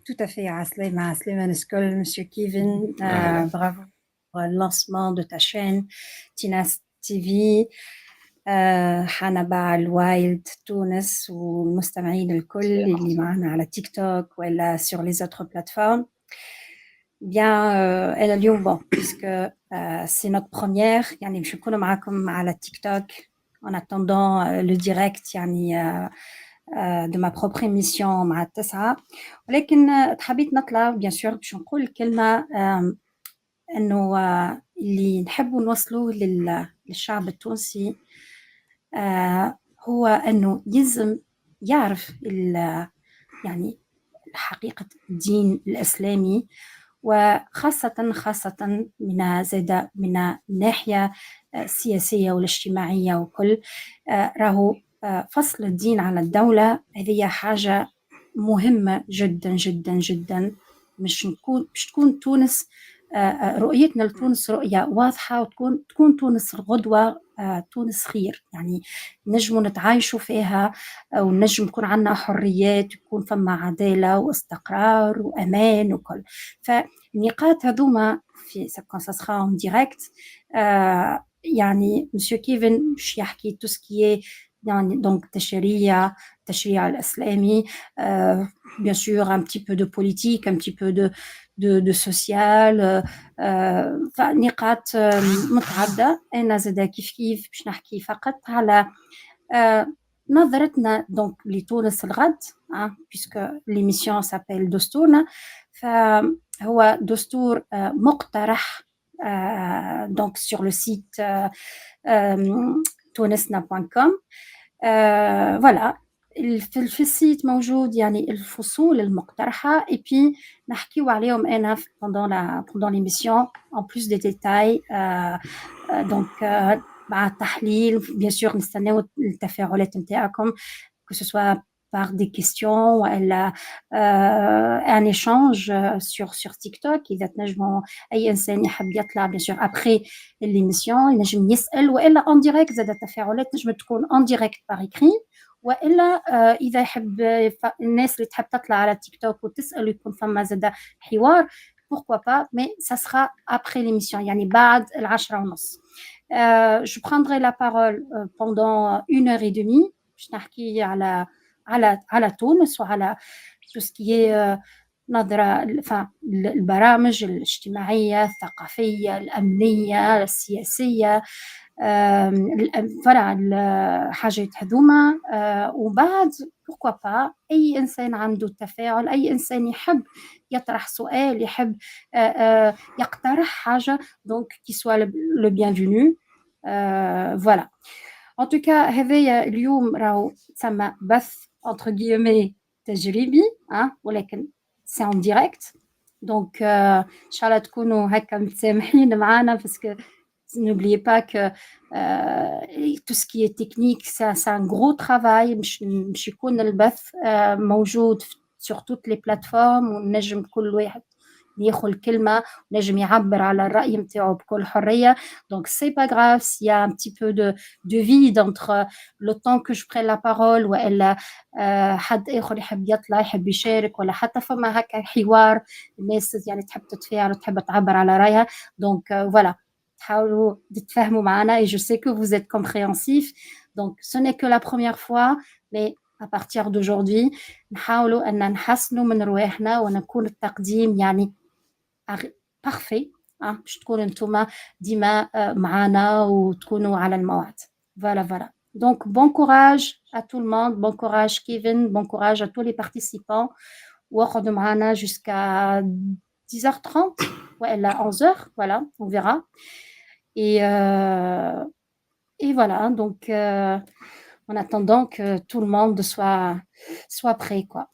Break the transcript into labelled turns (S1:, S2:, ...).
S1: Tout à fait, Aslema Neskol, Monsieur Kevin,
S2: أهلا.
S1: bravo pour le lancement de ta chaîne Tinas TV. حنبع الوايلد تونس والمستمعين الكل اللي معنا على تيك توك ولا sur les autres plateformes. Bien, أنا اليوم bon, puisque c'est notre première يعني باش نكونوا معاكم على تيك توك en attendant le direct يعني de ma propre émission مع التسعة. ولكن حبيت نطلع بيان سور باش نقول كلمة انه اللي نحبوا نوصلوه للشعب التونسي هو انه يلزم يعرف يعني حقيقة الدين الإسلامي، وخاصة من زاد من ناحية السياسية والاجتماعية وكل. راهو فصل الدين عن الدولة هذه حاجة مهمة جدا جدا جدا. مش تكون تونس رؤيتنا لتونس رؤية واضحة، وتكون تونس غدوة، تونس خير يعني نجموا نتعايشوا فيها، ونجم يكون عندنا حريات، يكون فما عدالة واستقرار وأمان وكل. فالنقاط هذوما في سكون ساسخا ديريكت يعني مسيو كيفن باش يحكي توسكي يعني دونك التشريع الإسلامي، bien sûr un petit peu de politique, un petit peu de social، فنقاط متعددة. أنا زادا كيف باش نحكي فقط على نظرتنا دونك لتونس الغد، puisque l'émission s'appelle دستورنا. فهو دستور مقترح donc sur le site tunesna.com. voilà في السيت موجود يعني الفصول المقترحة، et puis نحكيو عليهم أنا pendant l'émission en plus des détails. donc مع التحليل bien sûr نستناو التفاعلات نتاعكم que ce soit par des questions ولا un échange sur TikTok. إذا تنجموا أي إنسان يحب يطلع bien sûr après l'émission ينجم يسأل، وإلا en direct زاد التفاعلات تنجم تكون en direct par écrit، وإلا إذا يحب الناس اللي تحب تطلع على تيك توك وتسأل ويكون فما زاد حوار pourquoi pas, mais ça sera après l'émission يعني بعد 10:30. je prendrai la parole pendant 1 heure et demie باش نحكي على تونس وعلى tout ce qui est نظرة البرامج الاجتماعية الثقافية الأمنية السياسية، فوالا الحاجات هذوما. وبعد pourquoi pas أي إنسان عنده تفاعل، أي إنسان يحب يطرح سؤال، يحب يقترح حاجة، donc qui soit le bienvenu. voilà. En tout cas هذايا اليوم راهو تسمى بث entre guillemets تجريبي، ولكن c'est en direct. donc إن شاء الله تكونوا هكا متسامحين معنا parce que n'oubliez pas que tout ce qui est technique c'est un gros travail. مش يكون البث موجود sur toutes les plateformes ونجم كل واحد ياخذ كلمة ونجم يعبر على الرأي متاعو بكل حرية. donc c'est pas grave s'il y a un petit peu de vide entre le temps que je prenne la parole وإلا حد آخر يحب يطلع يحب يشارك، ولا حتى فما هكا حوار الناس يعني تحب تتفاعل وتحب تعبر على رأيها. donc voilà تحاولوا تتفاهموا معنا et je sais que vous êtes compréhensifs. donc ce n'est que la première fois, mais à partir d'aujourd'hui نحاولوا أن نحسنوا من رواحنا ونكون التقديم يعني parfait باش تكونوا نتوما ديما معنا وتكونوا على الموعد. voilà. donc bon courage à tout le monde, bon courage Kevin, bon courage à tous les participants. وقعدوا معنا jusqu'à 10h30 وإلا 11h, voilà, on verra. et voilà donc en attendant que tout le monde soit prêt quoi.